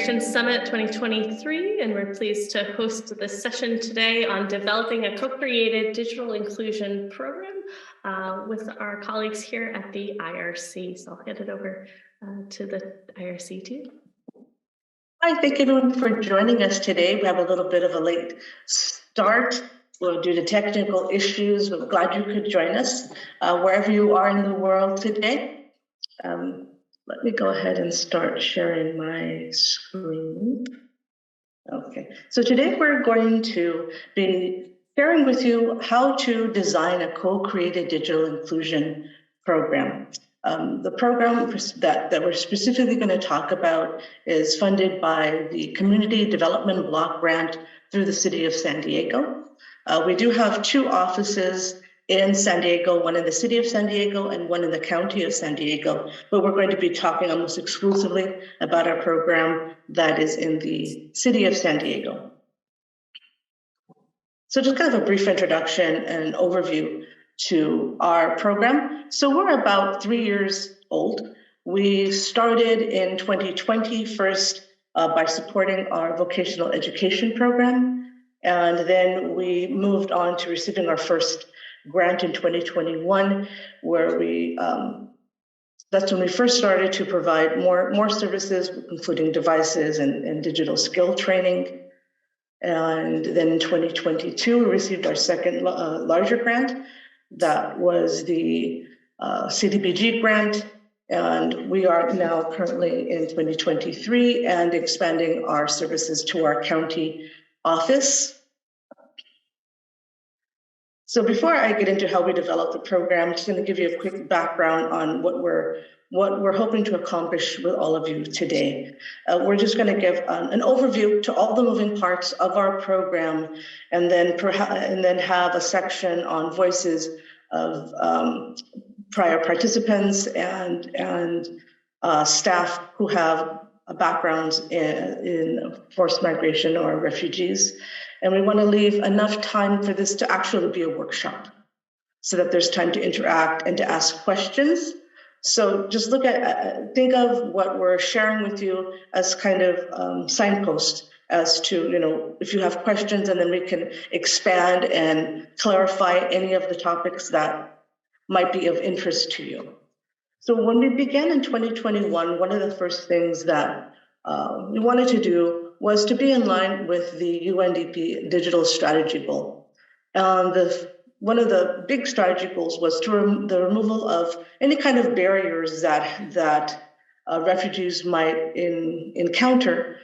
Migration Summit 2023, and we're pleased to host this session today on developing a co-created digital inclusion program with our colleagues here at the IRC. So I'll hand it over to the IRC team. Hi, thank everyone for joining us today. We have a little bit of a late start due to technical issues. We're glad you could join us wherever you are in the world today. Let me go ahead and start sharing my screen. Okay, so today we're going to be sharing with you how to design a co-created digital inclusion program. The program that we're specifically going to talk about is funded by the Community Development Block Grant through the City of San Diego. We do have two offices in San Diego, one in the City of San Diego and one in the County of San Diego, but we're going to be talking almost exclusively about our program that is in the City of San Diego. So just kind of a brief introduction and overview to our program. So we're about 3 years old. We started in 2020 first by supporting our vocational education program, and then we moved on to receiving our first grant in 2021, where that's when we first started to provide more services, including devices and digital skill training. And then in 2022, we received our second larger grant. That was the CDBG grant. And we are now currently in 2023 and expanding our services to our county office. So before I get into how we develop the program, I'm just going to give you a quick background on what we're hoping to accomplish with all of you today. We're just going to give an overview to all the moving parts of our program, and then have a section on voices of prior participants and staff who have backgrounds in forced migration or refugees. And we want to leave enough time for this to actually be a workshop so that there's time to interact and to ask questions. So just think of what we're sharing with you as kind of signposts as to, if you have questions, and then we can expand and clarify any of the topics that might be of interest to you. So when we began in 2021, one of the first things that we wanted to do was to be in line with the UNDP digital strategy goal. One of the big strategy goals was the removal of any kind of barriers that refugees might encounter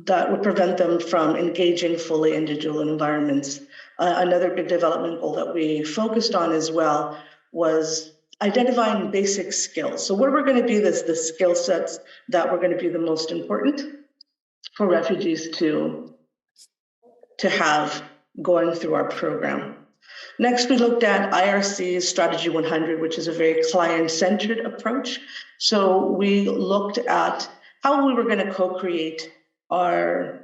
that would prevent them from engaging fully in digital environments. Another big development goal that we focused on as well was identifying basic skills. So what we're going to be the skill sets that were going to be the most important for refugees to have going through our program. Next, we looked at IRC's Strategy 100, which is a very client-centered approach. So we looked at how we were going to co-create our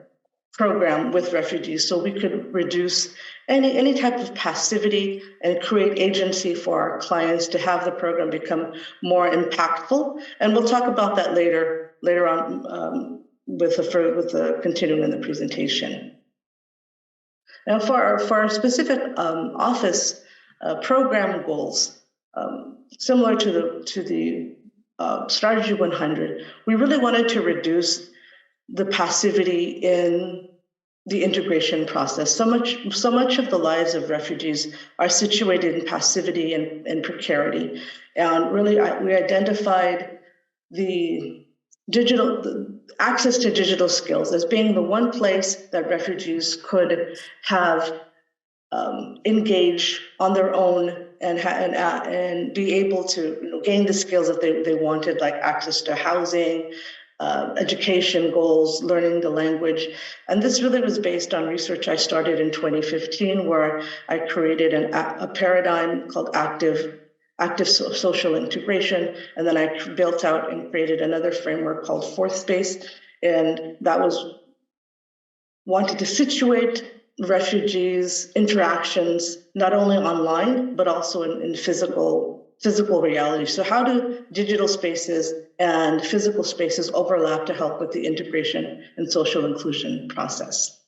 program with refugees so we could reduce any type of passivity and create agency for our clients to have the program become more impactful. And we'll talk about that later on with the continuing in the presentation. Now, for our specific office program goals, similar to the Strategy 100, we really wanted to reduce the passivity in the integration process. So much of the lives of refugees are situated in passivity and precarity, and really we identified the access to digital skills as being the one place that refugees could have engage on their own and be able to gain the skills that they wanted, like access to housing, education goals, learning the language. And this really was based on research I started in 2015, where I created a paradigm called active social integration. And then I built out and created another framework called Fourth Space. And that was wanted to situate refugees' interactions, not only online, but also in physical physical reality. So how do digital spaces and physical spaces overlap to help with the integration and social inclusion process?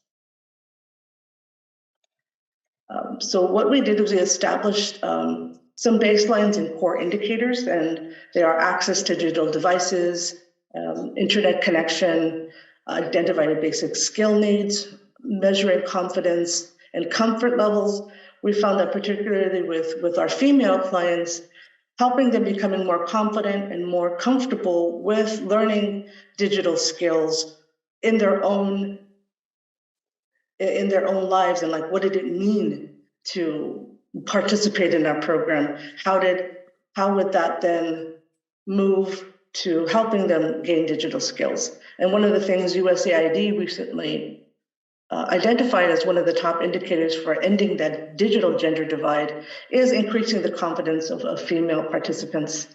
So what we did was we established some baselines and core indicators, and they are access to digital devices, internet connection, identifying basic skill needs, measuring confidence and comfort levels. We found that particularly with our female clients, helping them becoming more confident and more comfortable with learning digital skills in their own lives, and like, what did it mean to participate in our program? How would that then move to helping them gain digital skills? And one of the things USAID recently identified as one of the top indicators for ending that digital gender divide is increasing the confidence of female participants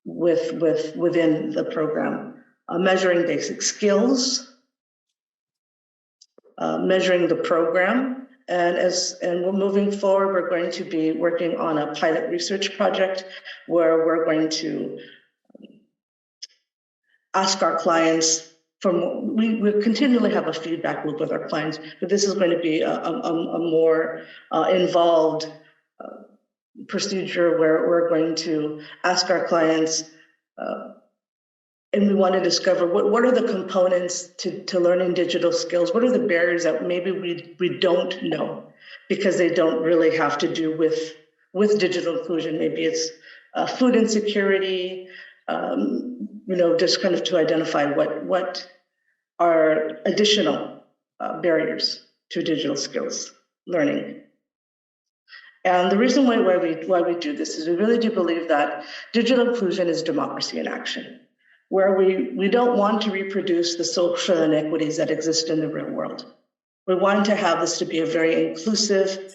within the program, measuring basic skills, measuring the program. And we're moving forward, we're going to be working on a pilot research project where we're going to ask our clients we continually have a feedback loop with our clients, but this is going to be a more involved procedure where we're going to ask our clients and we want to discover what are the components to learning digital skills? What are the barriers that maybe we don't know because they don't really have to do with digital inclusion? Maybe it's food insecurity, just kind of to identify what are additional barriers to digital skills learning. And the reason why we do this is we really do believe that digital inclusion is democracy in action, where we don't want to reproduce the social inequities that exist in the real world. We want to have this to be a very inclusive,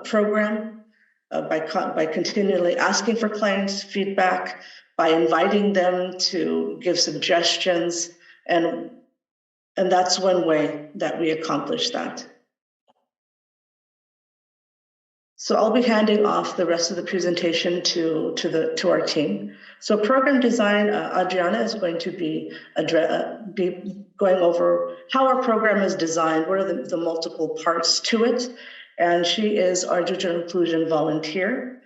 program by continually asking for clients' feedback, by inviting them to give suggestions, and that's one way that we accomplish that. So I'll be handing off the rest of the presentation to our team. So program design, Adriana is going to be going over how our program is designed, what are the multiple parts to it, and she is our digital inclusion volunteer.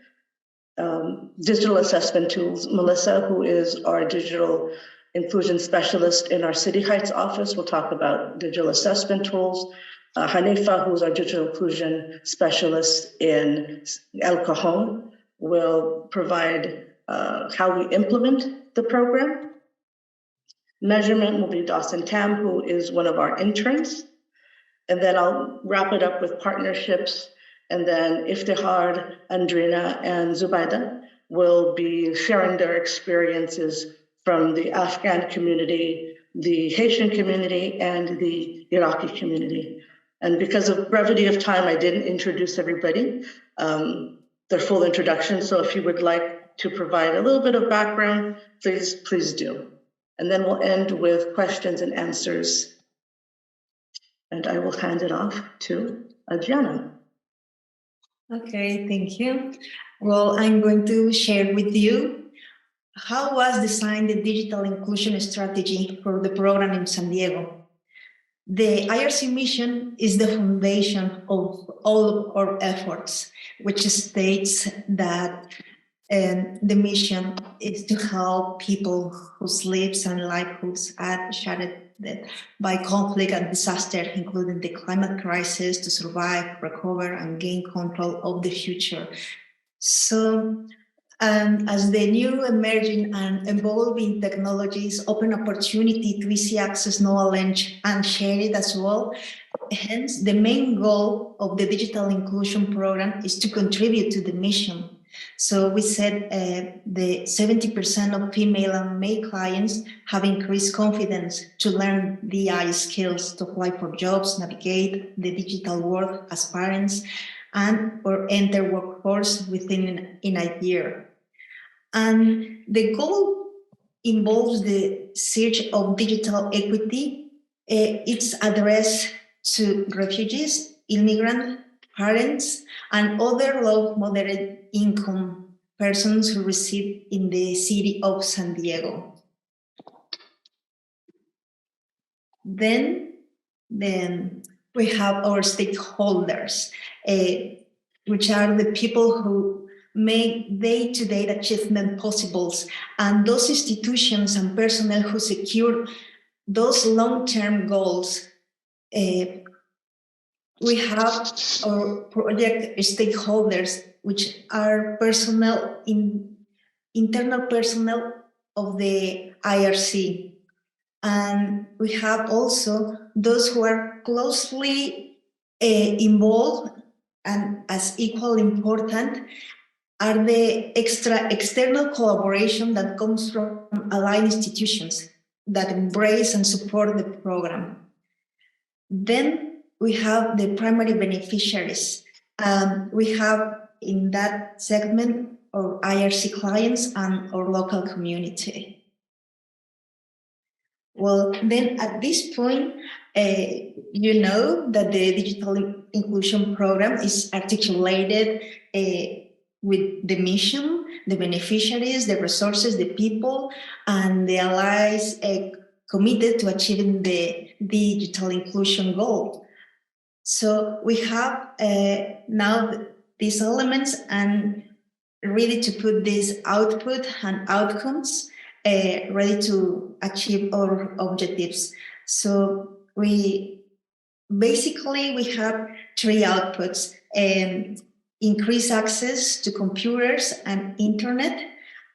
Digital assessment tools, Melissa, who is our digital inclusion specialist in our City Heights office, will talk about digital assessment tools. Hanifa, who's our digital inclusion specialist in El Cajon, will provide how we implement the program. Measurement will be Dawson Tam, who is one of our interns. And then I'll wrap it up with partnerships. And then Iftihar, Andrina, and Zubaida will be sharing their experiences from the Afghan community, the Haitian community, and the Iraqi community. And because of brevity of time, I didn't introduce everybody, their full introduction. So if you would like to provide a little bit of background, please do. And then we'll end with questions and answers. And I will hand it off to Adriana. Okay, thank you. Well, I'm going to share with you how was designed the digital inclusion strategy for the program in San Diego. The IRC mission is the foundation of all of our efforts, which states that the mission is to help people whose lives and livelihoods are shattered by conflict and disaster, including the climate crisis, to survive, recover, and gain control of the future. So, as the new emerging and evolving technologies open opportunity to easy access knowledge and share it as well, hence the main goal of the digital inclusion program is to contribute to the mission. So we said the 70% of female and male clients have increased confidence to learn DI skills to apply for jobs, navigate the digital world as parents, and or enter workforce within in a year. And the goal involves the search of digital equity. It's addressed to refugees, immigrants, parents, and other low moderate income persons who reside in the city of San Diego. Then we have our stakeholders, which are the people who make day-to-day achievement possible, and those institutions and personnel who secure those long-term goals. We have our project stakeholders, which are internal personnel of the IRC. And we have also those who are closely involved, and as equally important are the external collaboration that comes from aligned institutions that embrace and support the program. Then we have the primary beneficiaries. We have in that segment our IRC clients and our local community. Well, then at this point, you know that the digital inclusion program is articulated with the mission, the beneficiaries, the resources, the people, and the allies committed to achieving the digital inclusion goal. So we have now these elements and ready to put this output and outcomes ready to achieve our objectives. So we have three outputs: increase access to computers and internet,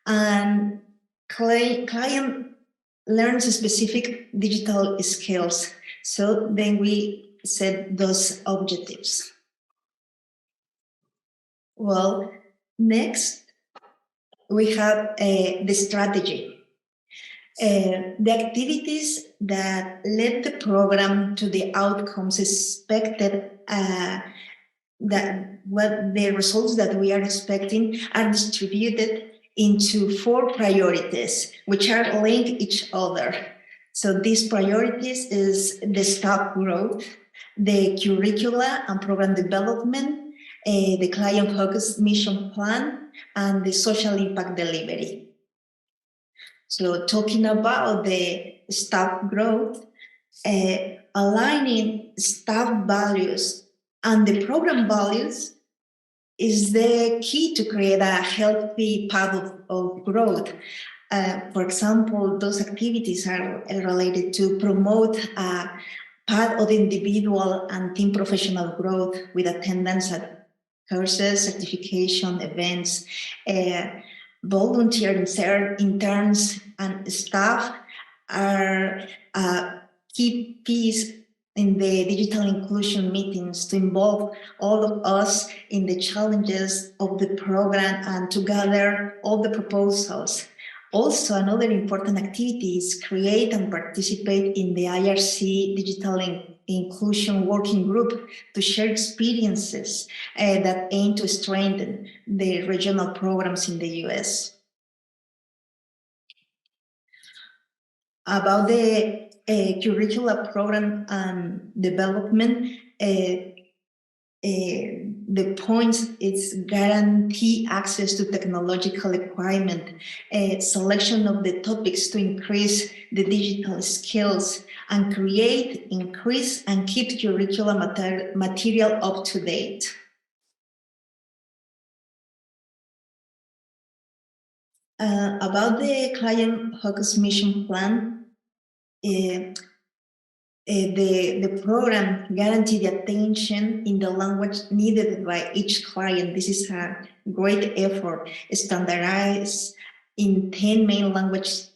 and client learns specific digital skills. So then we set those objectives. Well, next we have the strategy. The activities that led the program to the outcomes expected, the results that we are expecting are distributed into 4 priorities, which are linked each other. So these priorities is the staff growth, the curricula and program development, the client-focused mission plan, and the social impact delivery. So talking about the staff growth, aligning staff values and the program values is the key to create a healthy path of growth. For example, those activities are related to promote a path of individual and team professional growth with attendance at courses, certification, events, volunteer interns and staff are a key piece in the digital inclusion meetings to involve all of us in the challenges of the program and to gather all the proposals. Also, another important activity is create and participate in the IRC Digital Inclusion Working Group to share experiences that aim to strengthen the regional programs in the US. About the curricula program development, the point is guarantee access to technological equipment, selection of the topics to increase the digital skills, and create, increase, and keep curriculum material up to date. About the client-focused mission plan, the program guarantees the attention in the language needed by each client. This is a great effort. Standardized in 10 main languages,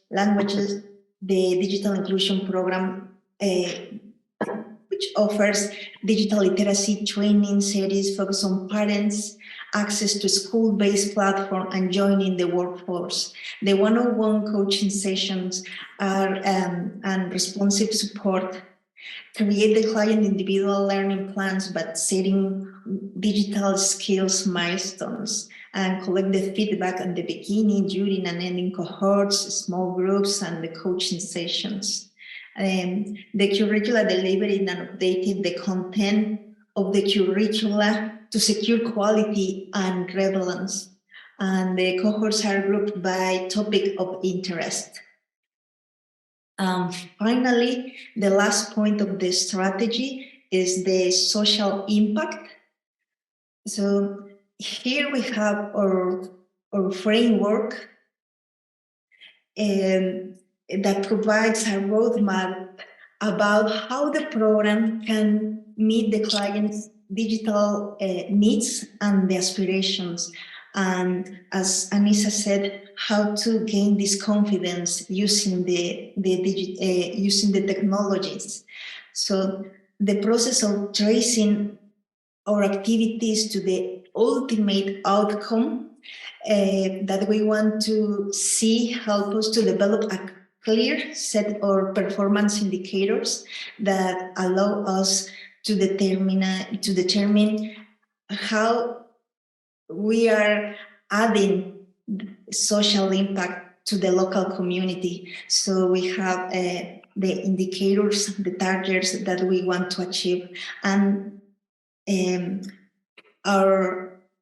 the digital inclusion program, which offers digital literacy training series focused on parents, access to school-based platform, and joining the workforce. The one-on-one coaching sessions are and responsive support. Create the client individual learning plans, but setting digital skills milestones, and collect the feedback at the beginning, during, and ending cohorts, small groups, and the coaching sessions. The curricula delivered and updated the content of the curricula to secure quality and relevance. And the cohorts are grouped by topic of interest. Finally, the last point of the strategy is the social impact. So here we have our framework that provides a roadmap about how the program can meet the client's digital needs and the aspirations. And as Anissa said, how to gain this confidence using using the technologies. So the process of tracing our activities to the ultimate outcome that we want to see help us to develop a clear set of performance indicators that allow us to determine how we are adding social impact to the local community. So we have the indicators, the targets that we want to achieve, and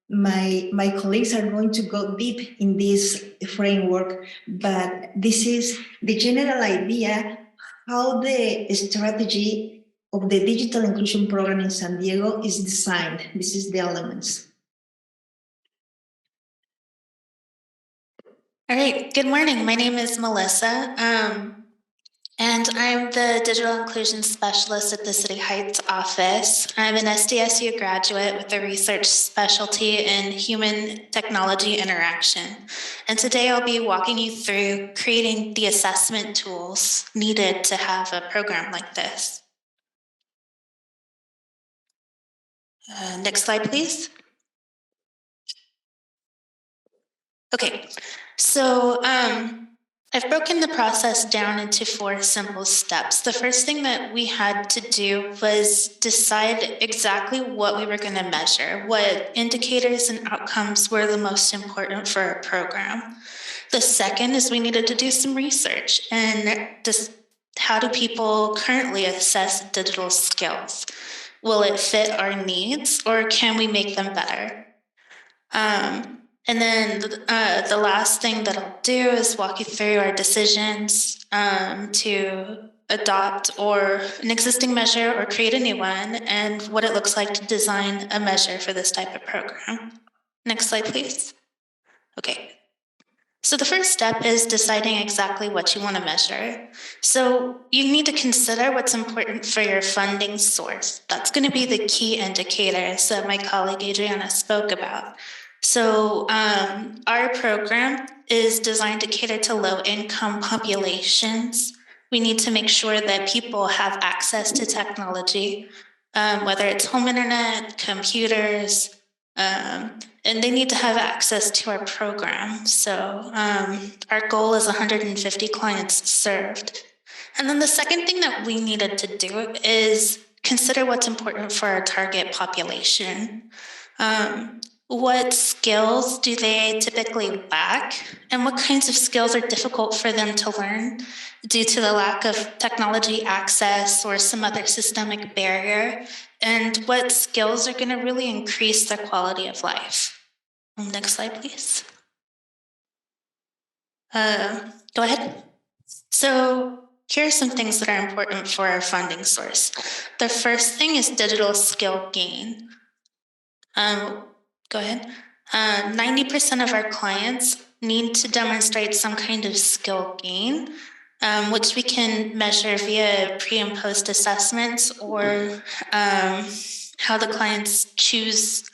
my colleagues are going to go deep in this framework, but this is the general idea how the strategy of the digital inclusion program in San Diego is designed. This is the elements. All right, good morning. My name is Melissa, and I'm the Digital Inclusion Specialist at the City Heights office. I'm an SDSU graduate with a research specialty in human technology interaction. And today I'll be walking you through creating the assessment tools needed to have a program like this. Next slide, please. Okay, so I've broken the process down into 4 simple steps. The first thing that we had to do was decide exactly what we were going to measure, what indicators and outcomes were the most important for our program. The second is we needed to do some research and just how do people currently assess digital skills? Will it fit our needs or can we make them better? And then the last thing that I'll do is walk you through our decisions to adopt or an existing measure or create a new one and what it looks like to design a measure for this type of program. Next slide, please. Okay. So the first step is deciding exactly what you want to measure. So you need to consider what's important for your funding source. That's going to be the key indicators that my colleague Adriana spoke about. So our program is designed to cater to low-income populations. We need to make sure that people have access to technology, whether it's home internet, computers, and they need to have access to our program. So our goal is 150 clients served. And then the second thing that we needed to do is consider what's important for our target population. What skills do they typically lack, and what kinds of skills are difficult for them to learn due to the lack of technology access or some other systemic barrier, and what skills are going to really increase their quality of life. Next slide, please. Go ahead. So here are some things that are important for our funding source. The first thing is digital skill gain. Go ahead. 90% of our clients need to demonstrate some kind of skill gain, which we can measure via pre and post assessments or how the clients choose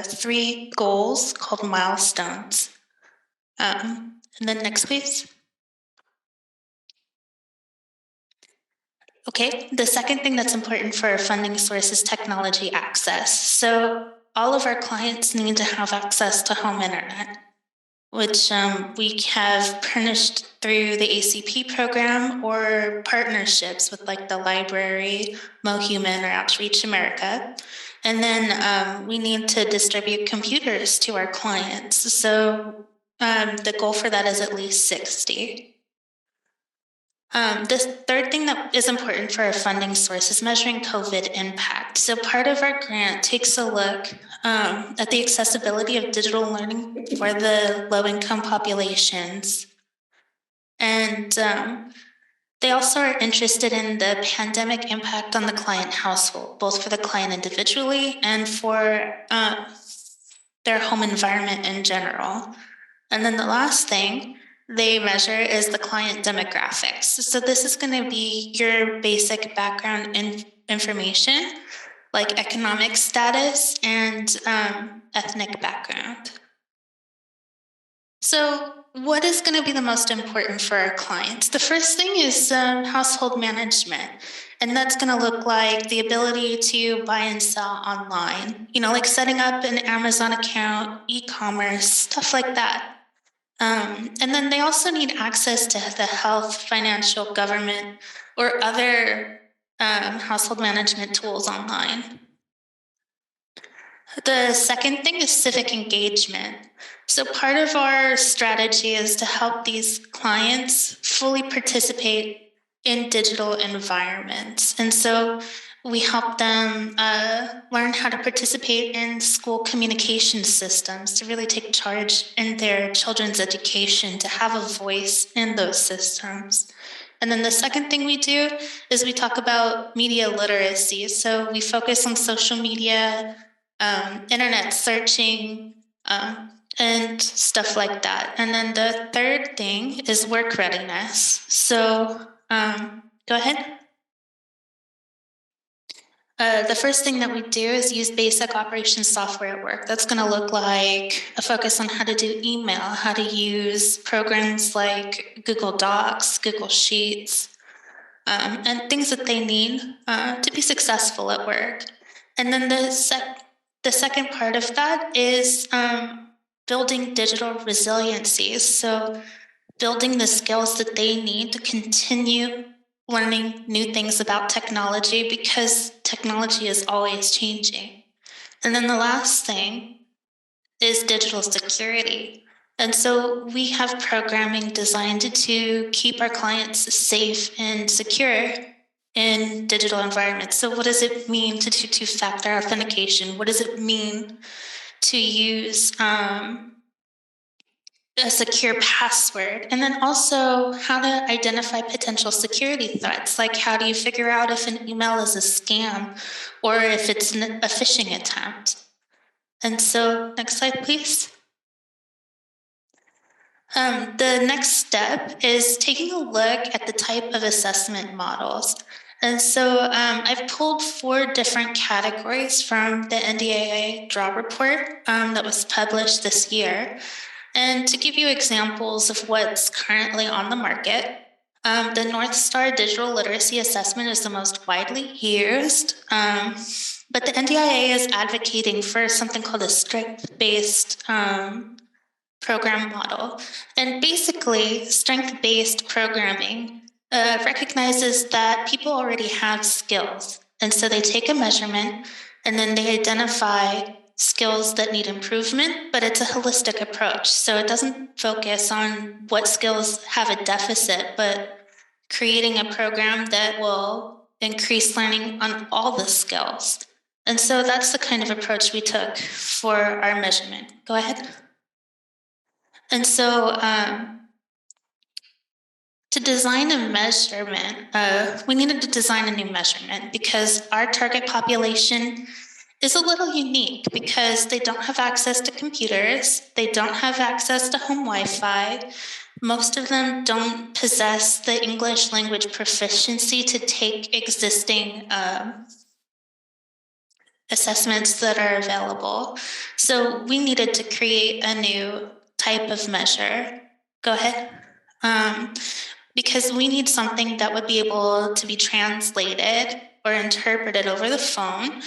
3 goals called milestones. And then next, please. Okay, the second thing that's important for our funding source is technology access. So all of our clients need to have access to home internet, which we have furnished through the ACP program or partnerships with like the library, MoHuman, or Outreach America. And then we need to distribute computers to our clients. So the goal for that is at least 60. The third thing that is important for our funding source is measuring COVID impact. So part of our grant takes a look at the accessibility of digital learning for the low-income populations. And they also are interested in the pandemic impact on the client household, both for the client individually and for their home environment in general. And then the last thing they measure is the client demographics. So this is going to be your basic background information, like economic status and ethnic background. So what is going to be the most important for our clients? The first thing is household management. And that's going to look like the ability to buy and sell online, like setting up an Amazon account, e-commerce, stuff like that. And then they also need access to the health, financial, government, or other household management tools online. The second thing is civic engagement. So part of our strategy is to help these clients fully participate in digital environments. And so we help them learn how to participate in school communication systems, to really take charge in their children's education, to have a voice in those systems. And then the second thing we do is we talk about media literacy. So we focus on social media, internet searching, and stuff like that. And then the third thing is work readiness. So go ahead. The first thing that we do is use basic operations software at work. That's going to look like a focus on how to do email, how to use programs like Google Docs, Google Sheets, and things that they need to be successful at work. And then the second part of that is building digital resiliency. So building the skills that they need to continue learning new things about technology, because technology is always changing. And then the last thing is digital security. And so we have programming designed to keep our clients safe and secure in digital environments. So what does it mean to do two-factor authentication? What does it mean to use a secure password? And then also how to identify potential security threats. Like, how do you figure out if an email is a scam or if it's a phishing attempt? And so next slide, please. The next step is taking a look at the type of assessment models. And so I've pulled 4 different categories from the NDAA draw report that was published this year. And to give you examples of what's currently on the market, the North Star Digital Literacy Assessment is the most widely used, but the NDIA is advocating for something called a strength-based program model. And basically, strength-based programming recognizes that people already have skills. And so they take a measurement and then they identify skills that need improvement, but it's a holistic approach. So it doesn't focus on what skills have a deficit, but creating a program that will increase learning on all the skills. And so that's the kind of approach we took for our measurement. Go ahead. And so to design a measurement, we needed to design a new measurement because our target population is a little unique because they don't have access to computers, they don't have access to home Wi-Fi. Most of them don't possess the English language proficiency to take existing assessments that are available. So we needed to create a new type of measure. Go ahead. Because we need something that would be able to be translated or interpreted over the phone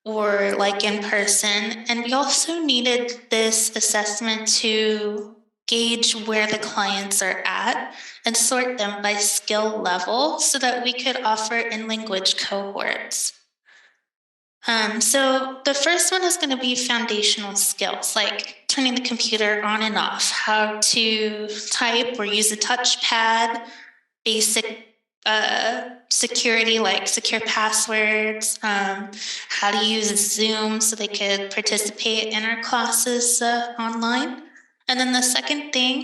or like in person. And we also needed this assessment to gauge where the clients are at and sort them by skill level so that we could offer in-language cohorts. So the first one is going to be foundational skills, like turning the computer on and off, how to type or use a touchpad, basic security, like secure passwords, how to use Zoom so they could participate in our classes online. And then the second thing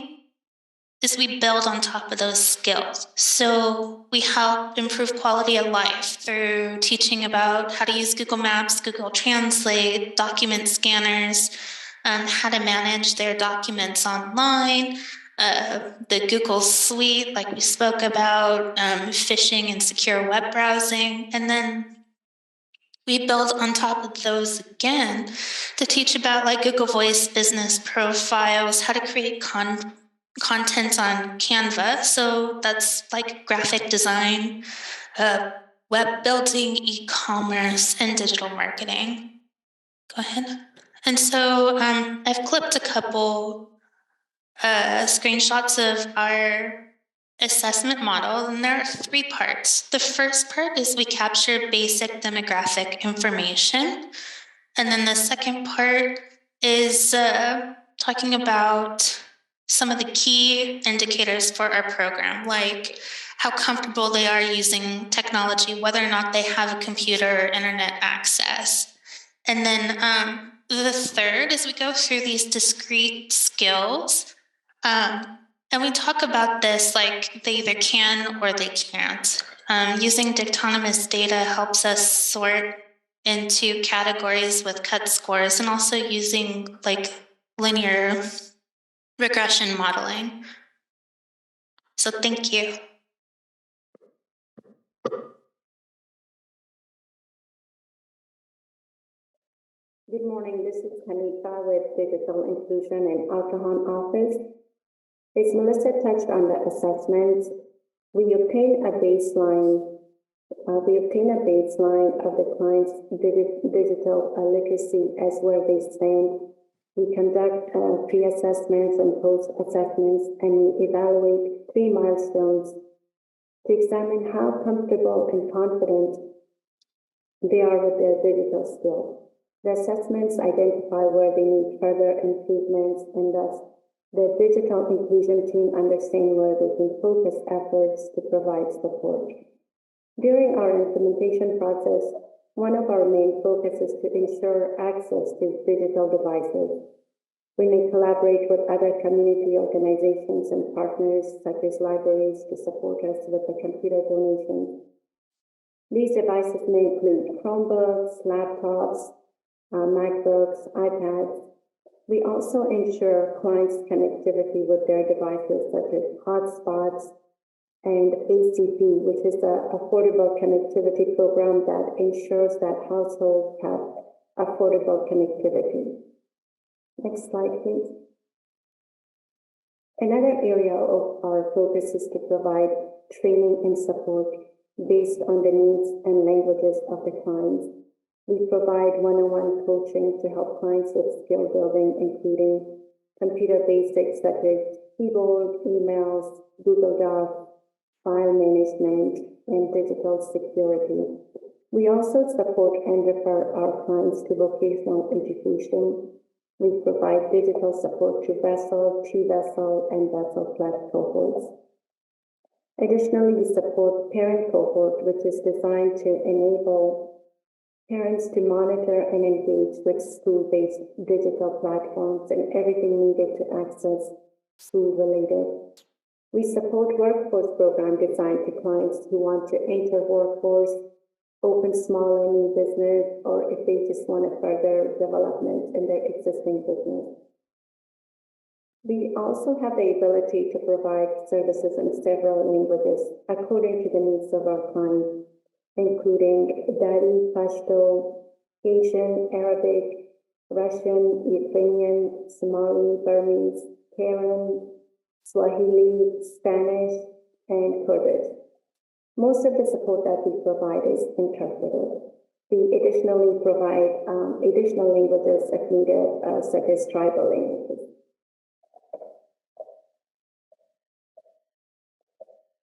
is we build on top of those skills. So we help improve quality of life through teaching about how to use Google Maps, Google Translate, document scanners, how to manage their documents online, the Google Suite, like we spoke about, phishing and secure web browsing. And then we build on top of those again to teach about like Google Voice business profiles, how to create content on Canva. So that's like graphic design, web building, e-commerce, and digital marketing. Go ahead. And so I've clipped a couple screenshots of our assessment model, and there are 3 parts. The first part is we capture basic demographic information. And then the second part is talking about some of the key indicators for our program, like how comfortable they are using technology, whether or not they have a computer or internet access. And then the third is we go through these discrete skills. And we talk about this like they either can or they can't. Using dictonymous data helps us sort into categories with cut scores, and also using like linear regression modeling. So thank you. Good morning, this is Kanika with Digital Inclusion and Alcohol Office. As Melissa touched on the assessments, we obtain a baseline of the client's digital literacy as where they stand. We conduct pre-assessments and post-assessments, and we evaluate 3 milestones to examine how comfortable and confident they are with their digital skills. The assessments identify where they need further improvements, and thus the digital inclusion team understand where they can focus efforts to provide support. During our implementation process, one of our main focuses is to ensure access to digital devices. We may collaborate with other community organizations and partners, such as libraries, to support us with the computer donations. These devices may include Chromebooks, laptops, MacBooks, iPads. We also ensure clients' connectivity with their devices, such as hotspots and ACP, which is the Affordable Connectivity Program that ensures that households have affordable connectivity. Next slide, please. Another area of our focus is to provide training and support based on the needs and languages of the clients. We provide one-on-one coaching to help clients with skill building, including computer basics such as keyboard, emails, Google Docs, file management, and digital security. We also support and refer our clients to vocational education. We provide digital support to Vessel, T-Vessel, and Vessel Plus cohorts. Additionally, we support Parent Cohort, which is designed to enable parents to monitor and engage with school-based digital platforms and everything needed to access school-related. We support workforce program designed to clients who want to enter workforce, open small and new business, or if they just want a further development in their existing business. We also have the ability to provide services in several languages according to the needs of our clients, including Dari, Pashto, Asian, Arabic, Russian, Ukrainian, Somali, Burmese, Karen, Swahili, Spanish, and Kurdish. Most of the support that we provide is interpreted. We additionally provide additional languages if needed, such as tribal languages.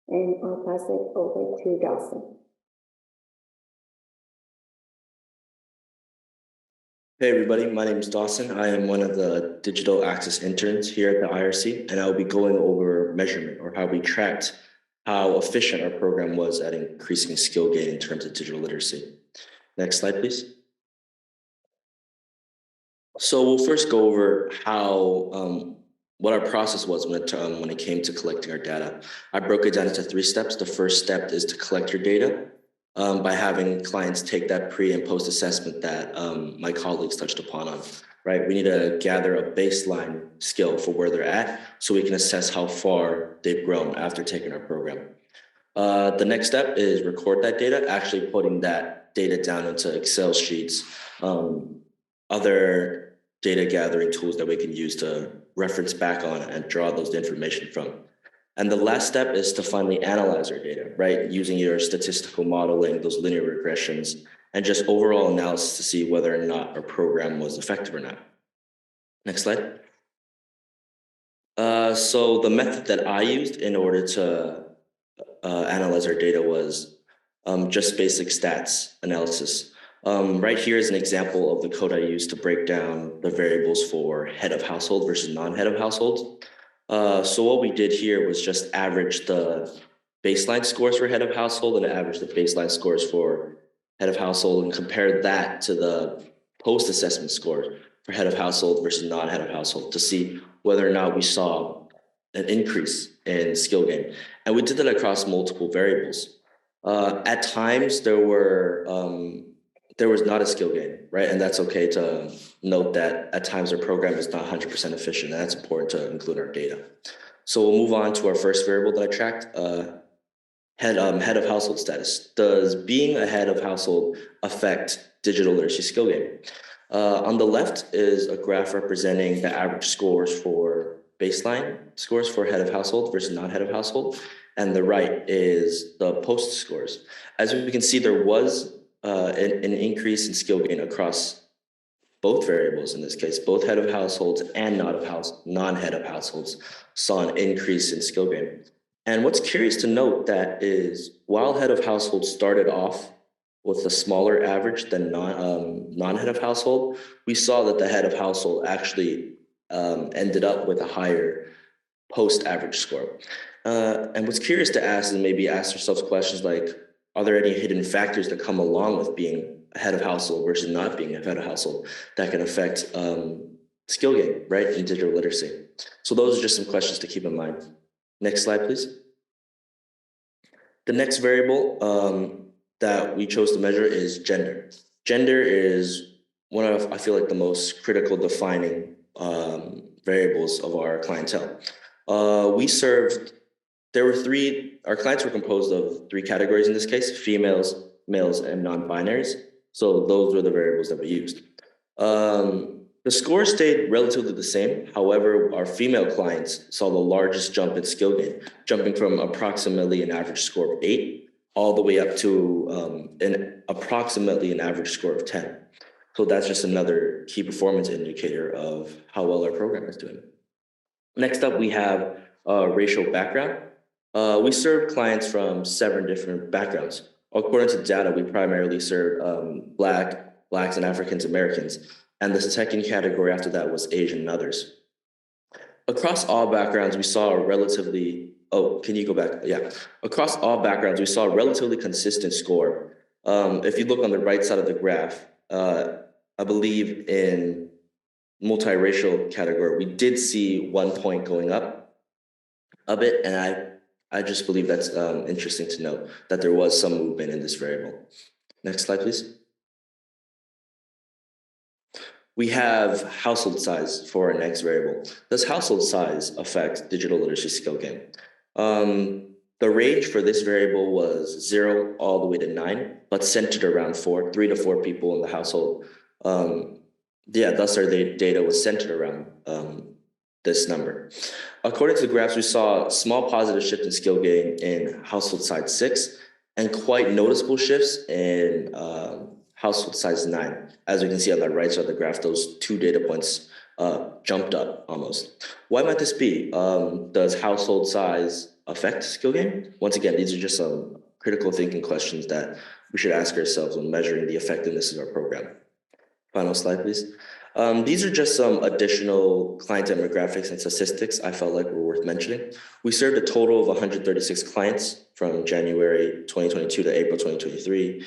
And I'll pass it over to Dawson. Hey everybody, my name is Dawson. I am one of the digital access interns here at the IRC, and I will be going over measurement, or how we tracked how efficient our program was at increasing skill gain in terms of digital literacy. Next slide, please. So we'll first go over how what our process was when it came to collecting our data. I broke it down into 3 steps. The first step is to collect your data by having clients take that pre and post assessment that my colleagues touched upon right? We need to gather a baseline skill for where they're at so we can assess how far they've grown after taking our program. The next step is record that data, actually putting that data down into Excel sheets, other data gathering tools that we can use to reference back on and draw those information from. And the last step is to finally analyze our data, right? Using your statistical modeling, those linear regressions, and just overall analysis to see whether or not our program was effective or not. Next slide. So the method that I used in order to analyze our data was just basic stats analysis. Right here is an example of the code I used to break down the variables for head of household versus non-head of household. So what we did here was just average the baseline scores for head of household and average the baseline scores for head of household and compare that to the post-assessment score for head of household versus non-head of household to see whether or not we saw an increase in skill gain. And we did that across multiple variables. At times, there was not a skill gain, right? And that's okay to note that at times our program is not 100% efficient, and that's important to include in our data. So we'll move on to our first variable that I tracked, head of household status. Does being a head of household affect digital literacy skill gain? On the left is a graph representing the average scores for baseline scores for head of household versus non-head of household. And the right is the post scores. As we can see, there was an increase in skill gain across both variables in this case. Both head of households and non-head of households saw an increase in skill gain. And what's curious to note that is while head of household started off with a smaller average than non-head of household, we saw that the head of household actually ended up with a higher post-average score. And what's curious to ask is maybe ask yourselves questions like, are there any hidden factors that come along with being a head of household versus not being a head of household that can affect skill gain, right, in digital literacy? So those are just some questions to keep in mind. Next slide, please. The next variable that we chose to measure is gender. Gender is one of, I feel like, the most critical defining variables of our clientele. Our clients were composed of 3 categories in this case: females, males, and non-binaries. So those were the variables that we used. The score stayed relatively the same. However, our female clients saw the largest jump in skill gain, jumping from approximately an average score of 8 all the way up to approximately an average score of 10. So that's just another key performance indicator of how well our program is doing. Next up, we have racial background. We serve clients from 7 different backgrounds. According to data, we primarily serve Blacks and Africans Americans. And the second category after that was Asian and others. Across all backgrounds, we saw a relatively, Across all backgrounds, we saw a relatively consistent score. If you look on the right side of the graph, I believe in multiracial category, we did see 1 point going up a bit. And I just believe that's interesting to note that there was some movement in this variable. Next slide, please. We have household size for our next variable. Does household size affect digital literacy skill gain? The range for this variable was 0 all the way to 9, but centered around 3 to 4 people in the household. Thus our data was centered around this number. According to the graphs, we saw a small positive shift in skill gain in household size 6 and quite noticeable shifts in household size 9. As we can see on the right side of the graph, those 2 data points jumped up almost. Why might this be? Does household size affect skill gain? Once again, these are just some critical thinking questions that we should ask ourselves when measuring the effectiveness of our program. Final slide, please. These are just some additional client demographics and statistics I felt like were worth mentioning. We served a total of 136 clients from January 2022 to April 2023.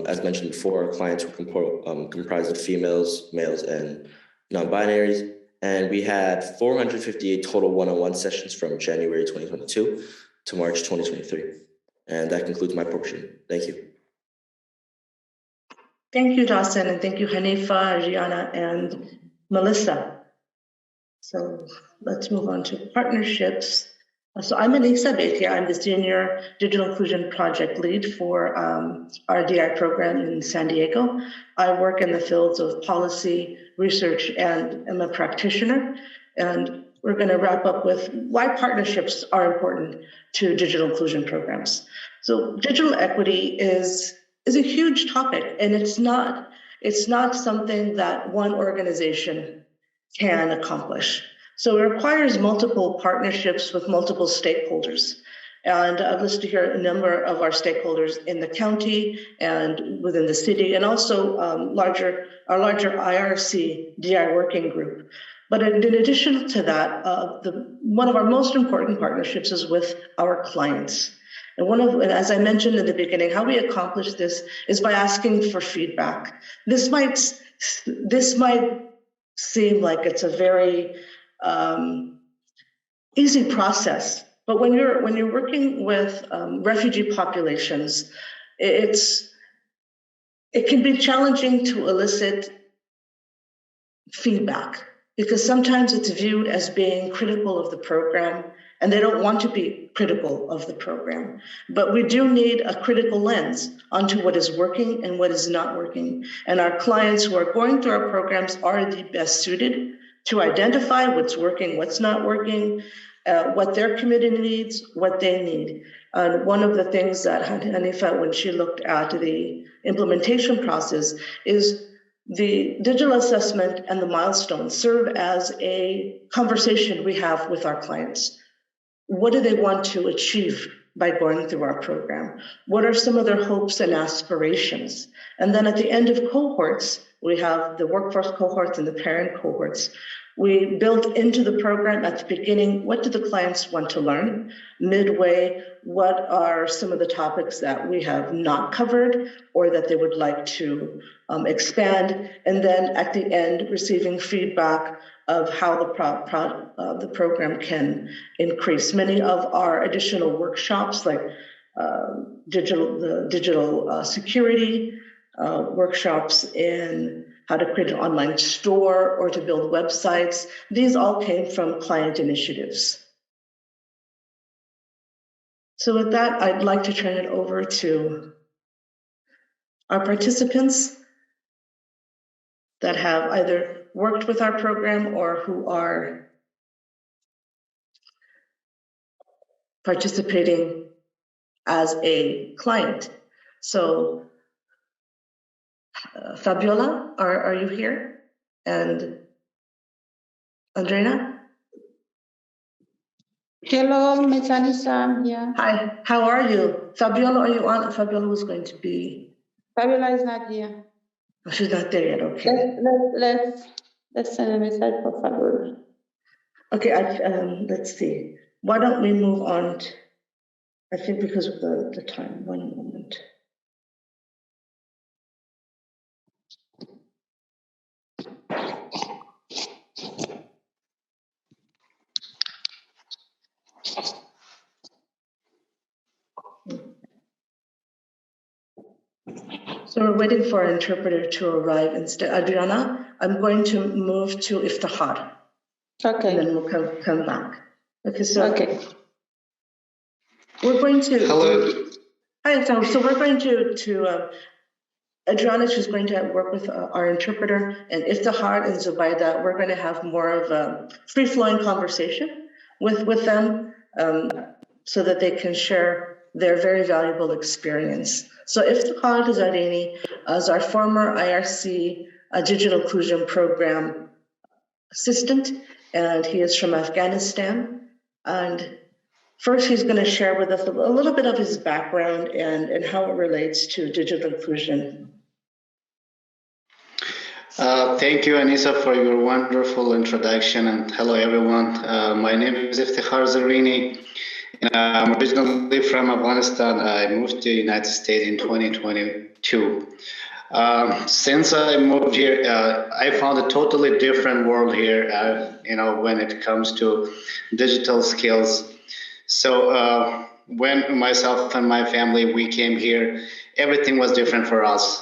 As mentioned before, our clients were comprised of females, males, and non-binaries. And we had 458 total one-on-one sessions from January 2022 to March 2023. And that concludes my portion. Thank you. Thank you, Dawson, and thank you, Hanifa, Rihanna, and Melissa. So let's move on to partnerships. So I'm Abeytia. I'm the Senior Digital Inclusion Project Lead for our Dijk program in San Diego. I work in the fields of policy, research, and am a practitioner. And we're going to wrap up with why partnerships are important to digital inclusion programs. So digital equity is a huge topic, and it's not something that one organization can accomplish. So it requires multiple partnerships with multiple stakeholders. And I've listed here a number of our stakeholders in the county and within the city, and also our larger IRC DI working group. But in addition to that, one of our most important partnerships is with our clients. And as I mentioned in the beginning, how we accomplish this is by asking for feedback. This might seem like it's a very easy process, but when you're working with refugee populations, it can be challenging to elicit feedback because sometimes it's viewed as being critical of the program, and they don't want to be critical of the program. But we do need a critical lens onto what is working and what is not working. And our clients who are going through our programs are the best suited to identify what's working, what's not working, what their community needs, what they need. One of the things that Hanifa, when she looked at the implementation process, is the digital assessment and the milestones serve as a conversation we have with our clients. What do they want to achieve by going through our program? What are some of their hopes and aspirations? And then at the end of cohorts, we have the workforce cohorts and the parent cohorts. We built into the program at the beginning, what do the clients want to learn? Midway, what are some of the topics that we have not covered or that they would like to expand? And then at the end, receiving feedback of how the program can increase. Many of our additional workshops, like digital security, workshops in how to create an online store or to build websites. These all came from client initiatives. So with that, I'd like to turn it over to our participants that have either worked with our program or who are participating as a client. So Fabiola, are you here? And Andrea? Hello, Ms. Anissa, I'm here. Hi, how are you? Fabiola, are you on? Fabiola was going to be. Fabiola is not here. Oh, she's not there yet, okay. Let's send a message for Fabiola. Okay, let's see. Why don't we move on to, I think because of the time, one moment. So we're waiting for our interpreter to arrive instead. Adriana, I'm going to move to Iftihar. Okay. And then we'll come back. Okay, so okay. We're going to. Hello. Hi, so we're going to Adriana, she's going to work with our interpreter, and Iftihar and Zubaida, we're going to have more of a free-flowing conversation with them so that they can share their very valuable experience. So Iftihar Zarini is our former IRC Digital Inclusion Program assistant, and he is from Afghanistan. And first, he's going to share with us a little bit of his background and how it relates to digital inclusion. Thank you, Anissa, for your wonderful introduction, and hello, everyone. My name is Iftikhar Zarini, and I'm originally from Afghanistan. I moved to the United States in 2022. Since I moved here, I found a totally different world here, when it comes to digital skills. So when myself and my family, we came here, everything was different for us,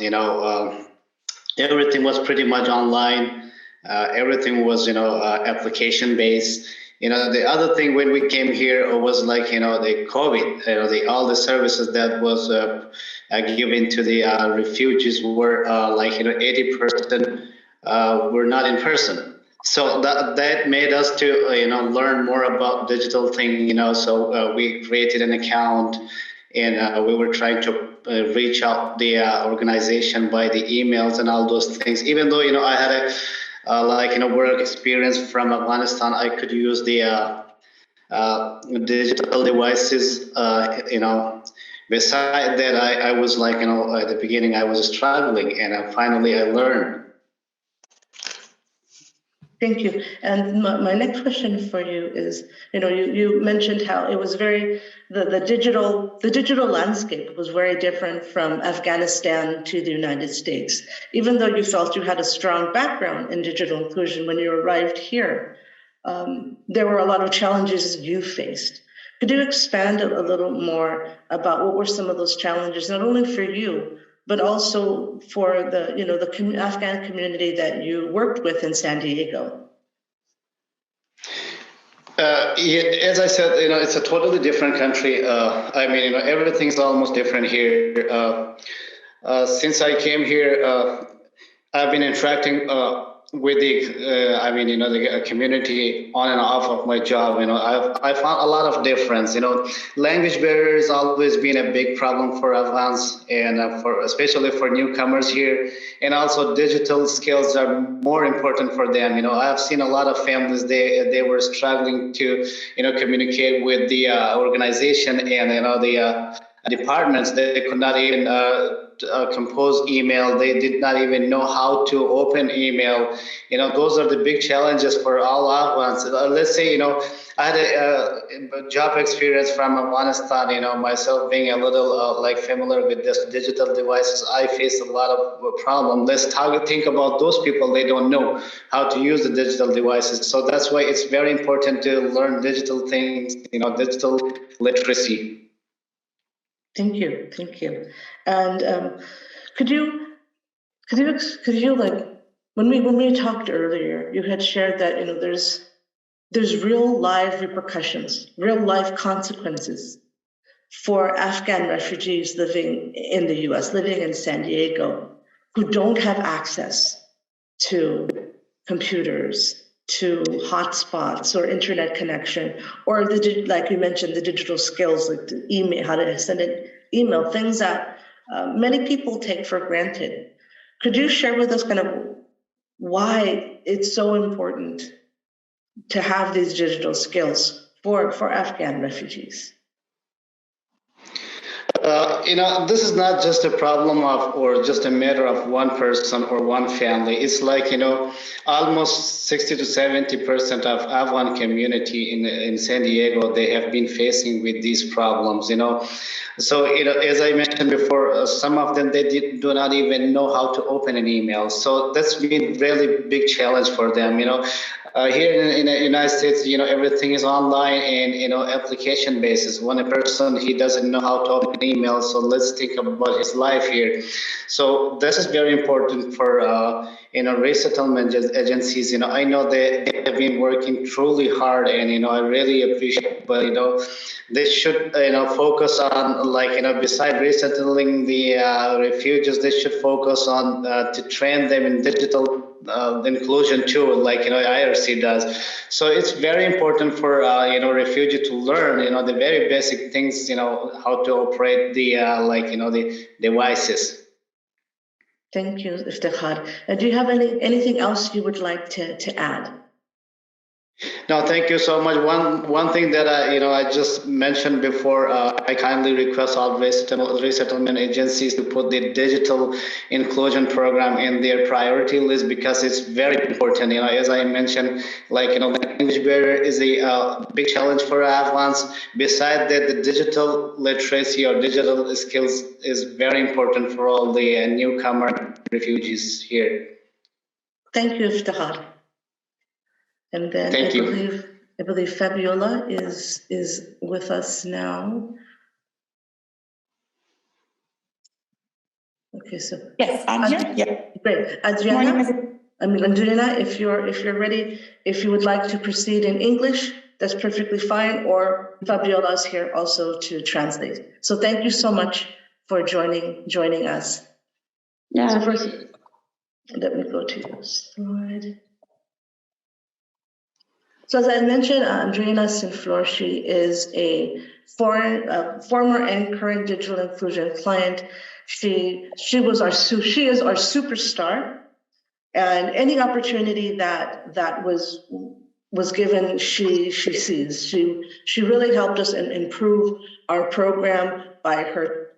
everything was pretty much online. Everything was, application based. The other thing when we came here was like, the COVID, all the services that was given to the refugees were 80% were not in person. So that made us to, learn more about digital thing, so we created an account, and we were trying to reach out the organization by the emails and all those things. Even though I had a work experience from Afghanistan, I could use the digital devices. Beside that, I was at the beginning I was struggling, and finally I learned. Thank you. And my next question for you is, you mentioned how it was the digital landscape was very different from Afghanistan to the United States. Even though you felt you had a strong background in digital inclusion when you arrived here, there were a lot of challenges you faced. Could you expand a little more about what were some of those challenges, not only for you, but also for the Afghan community that you worked with in San Diego? As I said, it's a totally different country. Everything's almost different here. Since I came here, I've been interacting with the community on and off of my job. I found a lot of difference. Language barrier has always been a big problem for Afghans, and especially for newcomers here. And also digital skills are more important for them. I've seen a lot of families, they were struggling to communicate with the organization and the departments. They could not even compose email. They did not even know how to open email. Those are the big challenges for all Afghans. Let's say, I had a job experience from Afghanistan, myself being a little familiar with this digital devices. I faced a lot of problem. Think about those people. They don't know how to use the digital devices. So that's why it's very important to learn digital things, digital literacy. Thank you. And could you when we talked earlier, you had shared that there's real live repercussions, real life consequences for Afghan refugees living in the U.S., living in San Diego, who don't have access to computers, to hotspots or internet connection, or like you mentioned, the digital skills, like the email, how to send an email, things that many people take for granted. Could you share with us kind of why it's so important to have these digital skills for Afghan refugees? This is not just a problem or just a matter of one person or one family. It's like, almost 60 to 70% of Afghan community in San Diego, they have been facing with these problems, So, as I mentioned before, some of them, they do not even know how to open an email. So that's been really big challenge for them, Here in the United States, everything is online and, application basis. When a person, he doesn't know how to open an email, so let's think about his life here. So this is very important for, resettlement agencies. I know they have been working truly hard, and, I really appreciate, but, they should, focus on, beside resettling the refugees, they should focus on to train them in digital inclusion too, like IRC does. So it's very important for refugee to learn the very basic things, how to operate the the devices. Thank you, Iftikhar. Do you have anything else you would like to add? No, thank you so much. One thing that I just mentioned before, I kindly request all resettlement agencies to put the digital inclusion program in their priority list, because it's very important. As I mentioned, language barrier is a big challenge for Afghans. Besides that, the digital literacy or digital skills is very important for all the newcomer refugees here. Thank you, Iftihar. And then Thank you. I believe Fabiola is with us now. Okay, so yes, I'm here. Yeah, great. Adriana, if you're ready, if you would like to proceed in English, that's perfectly fine. Or Fabiola is here also to translate. So thank you so much for joining us. Yeah. So first, let me go to your slide. So as I mentioned, Adriana Sinflor, she is a former and current digital inclusion client. She is our superstar, and any opportunity that was given, she sees. She really helped us improve our program by her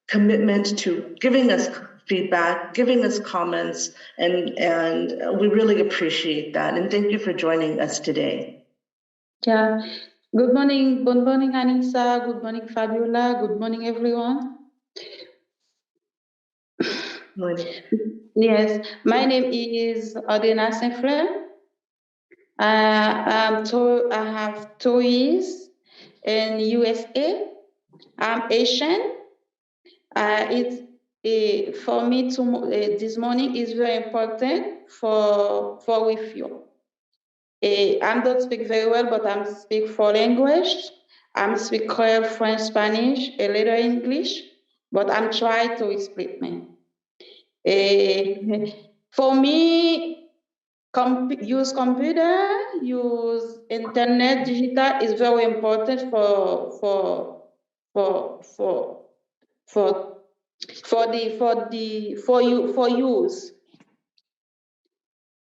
commitment to giving us feedback, giving us comments, and we really appreciate that. And thank you for joining us today. Yeah. Good morning, Anissa. Good morning, Fabiola. Good morning, everyone. Morning. Yes, my name is Adriana Saint-Fleur. I have 2 years in USA. I'm Asian. For me this morning is very important for with you. I don't speak very well, but I speak 4 languages. I speak Creole, French, Spanish, a little English, but I'm trying to explain me. For me, use computer, use internet, digital is very important for use.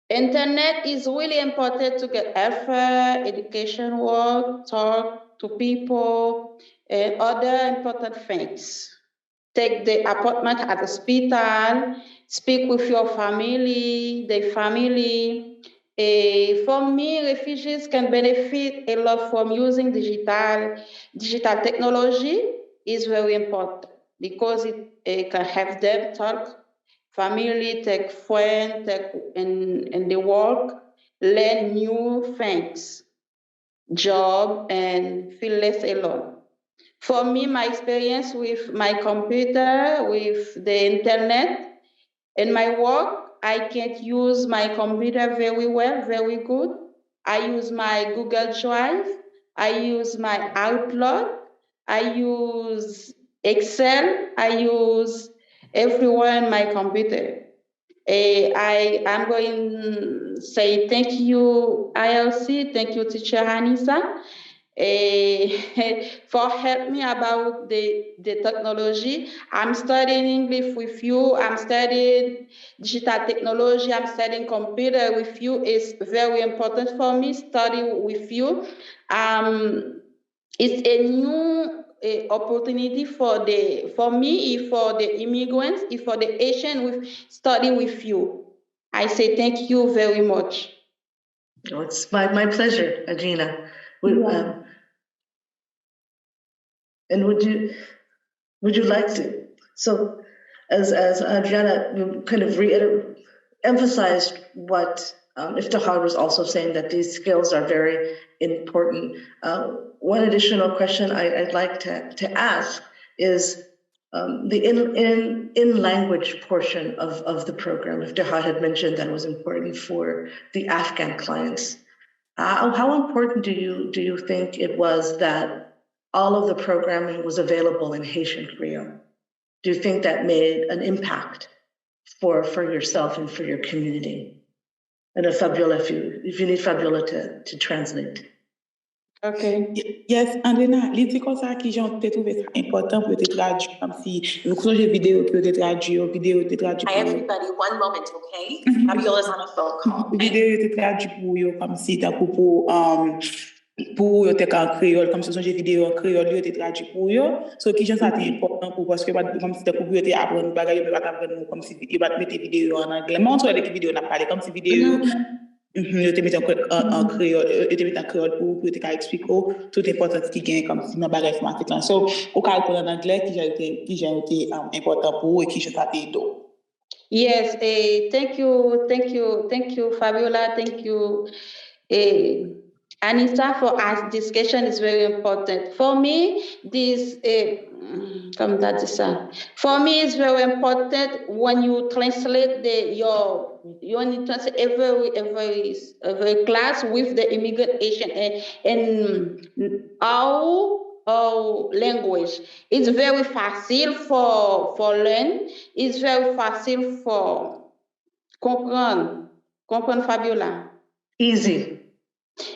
Internet is really important to get effort, education work, talk to people, and other important things. Take the appointment at the hospital, speak with your family, their family. For me, refugees can benefit a lot from using digital technology. Is very important because it can help them talk, family, take friends, take in the work, learn new things, job, and feel less alone. For me, my experience with my computer, with the internet, and my work, I can't use my computer very well, very good. I use my Google Drive, I use my Outlook, I use Excel, I use everywhere on my computer. I'm going to say thank you, IRC, thank you, teacher Anissa, for help me about the technology. I'm studying English with you. I'm studying digital technology. I'm studying computer with you. It's very important for me, study with you. It's a new opportunity for me, for the immigrants, for the Asian with study with you. I say thank you very much. Oh, it's my pleasure, Adriana. And would you like to? So, as Adriana kind of emphasized what Iftihar was also saying, that these skills are very important. One additional question I'd like to ask is the in language portion of the program. Iftihar had mentioned that was important for the Afghan clients. How important do you think it was that all of the programming was available in Haitian Creole? Do you think that made an impact for yourself and for your community? And Fabiola, if you need Fabiola to translate. Okay. Yes, Andrena, li di kon sa ki jan te trouve ça important pour te traduire, comme si nous songe vidéo que te traduire, vidéo te traduire. Hi everybody, one moment, okay? Fabiola's on a phone call. Vidéo te traduire pour yo, comme si ta pour yo te en créole, comme si songe vidéo en créole, yo te traduire pour yo. So ki jan ça te important pour parce que comme si ta pour yo te apprendre bagay, yo pas apprendre comme si yo pas mettre vidéo en anglais. Montre les vidéo n'a parlé comme si vidéo yo te mette en créole, yo te mette en créole pour te expliquer tout important qui gagne comme si dans bagay informatique là. So au cas pour en anglais qui j'ai été important pour et qui je t'ai do. Yes, thank you, Fabiola. Thank you, Anissa, for us. Discussion is very important. For me, this for me it's very important when you translate you only translate every class with the immigrant Asian and our language. It's very facile for learn. It's very facile for comprendre Fabiola. Easy.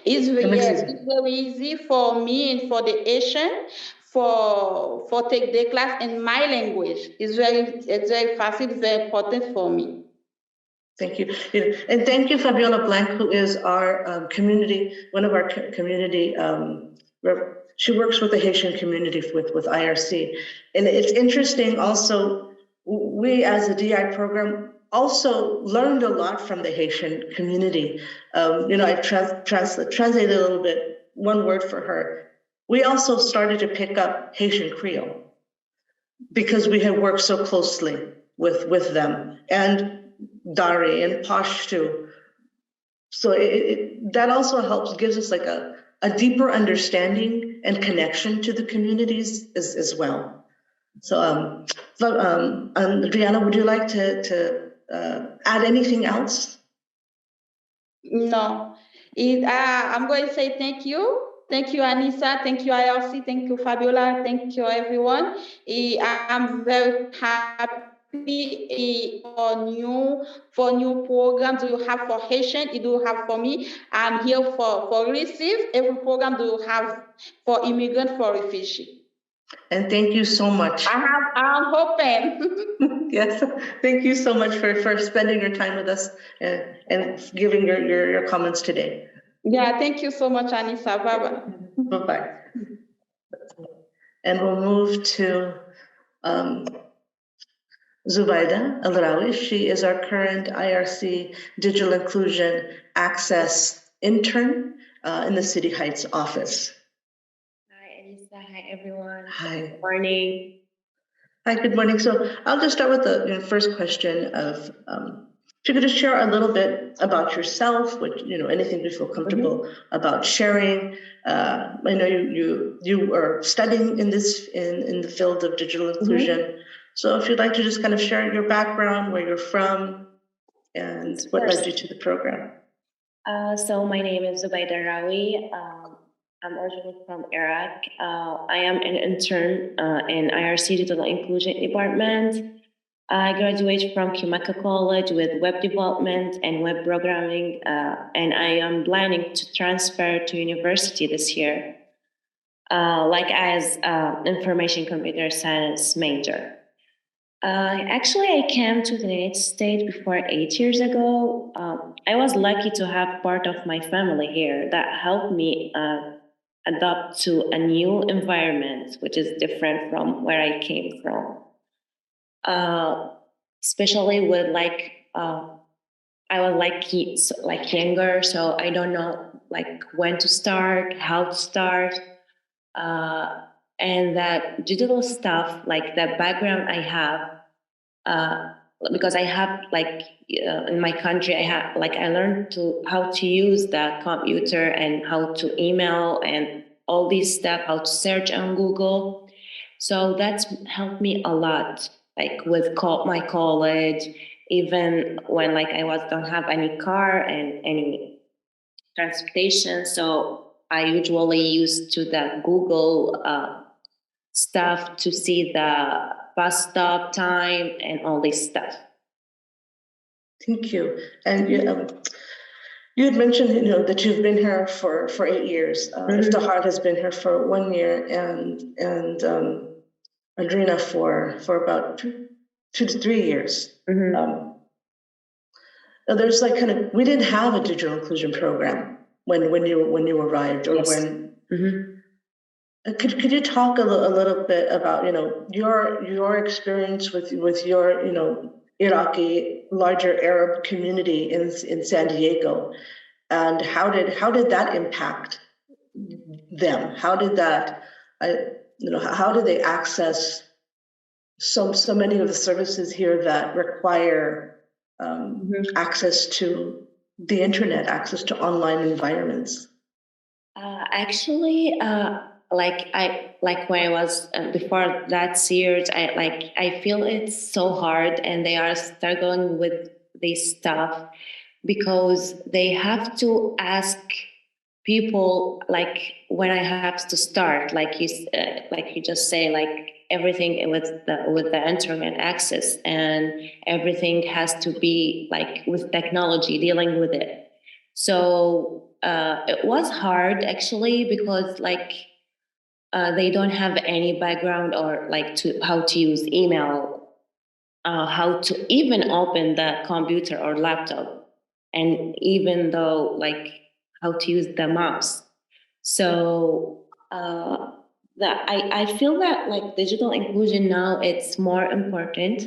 It's very easy for me and for the Asian for take the class in my language. It's very fast. It's very important for me. Thank you. And thank you, Fabiola Blanc, who is our one of our community, she works with the Haitian community with IRC. And it's interesting also, we as a DI program also learned a lot from the Haitian community. I translated a little bit, one word for her. We also started to pick up Haitian Creole because we had worked so closely with them, and Dari and Pashto. So that also helps, gives us like a deeper understanding and connection to the communities as well. So, Rihanna, would you like to add anything else? No, I'm going to say thank you. Thank you, Anissa. Thank you, IRC. Thank you, Fabiola. Thank you, everyone. I'm very happy for new programs you have for Haitian, you do have for me. I'm here for receive every program do you have for immigrant, for refugee. And thank you so much. I'm hoping. Yes, thank you so much for spending your time with us and giving your comments today. Yeah, thank you so much, Anissa. Bye-bye. Bye-bye. And we'll move to Zubaida Al-Rawi. She is our current IRC Digital Inclusion Access intern in the City Heights office. Hi, Anissa. Hi, everyone. Hi. Good morning. Hi, good morning. So I'll just start with the first question of, if you could just share a little bit about yourself, anything you feel comfortable about sharing. I know you are studying in the field of digital inclusion. So if you'd like to just kind of share your background, where you're from, and what led you to the program. So my name is Zubaida Rawi. I'm originally from Iraq. I am an intern in IRC Digital Inclusion Department. I graduated from Kumaka College with web development and web programming, and I am planning to transfer to university this year, as information computer science major. Actually, I came to the United States before 8 years ago. I was lucky to have part of my family here that helped me adapt to a new environment, which is different from where I came from. Especially with I was younger, so I don't know when to start, how to start, and that digital stuff, the background I have, because I have in my country, I learned how to use the computer and how to email and all these stuff, how to search on Google. So that's helped me a lot, with my college, even when I don't have any car and any transportation. So I usually use the Google stuff to see the bus stop time and all this stuff. Thank you. And You had mentioned, that you've been here for 8 years. Iftihar has been here for 1 year, and Andrina for about 2 to 3 years. There's we didn't have a digital inclusion program when you arrived, or when. Could you talk a little bit about your experience with your Iraqi larger Arab community in San Diego, and how did that impact them? How did that how did they access so many of the services here that require access to the internet, access to online environments? Actually, like when I was before that years, I feel it's so hard, and they are struggling with this stuff because they have to ask people when I have to start, like you just say, everything with the internet access, and everything has to be with technology, dealing with it. So it was hard actually, because they don't have any background or how to use email, how to even open the computer or laptop, and even though how to use the mouse. So I feel that digital inclusion now, it's more important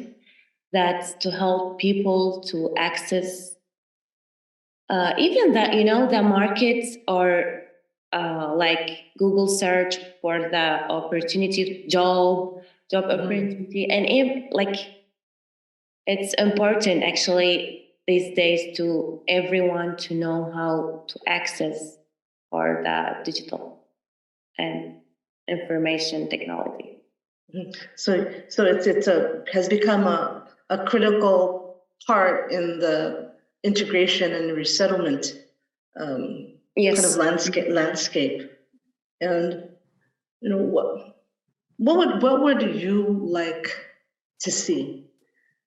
that to help people to access even that the markets, or Google search for the opportunity, job opportunity, and it's important actually these days to everyone to know how to access for the digital and information technology. So it's has become a critical part in the integration and resettlement Yes. kind of landscape. And what would you like to see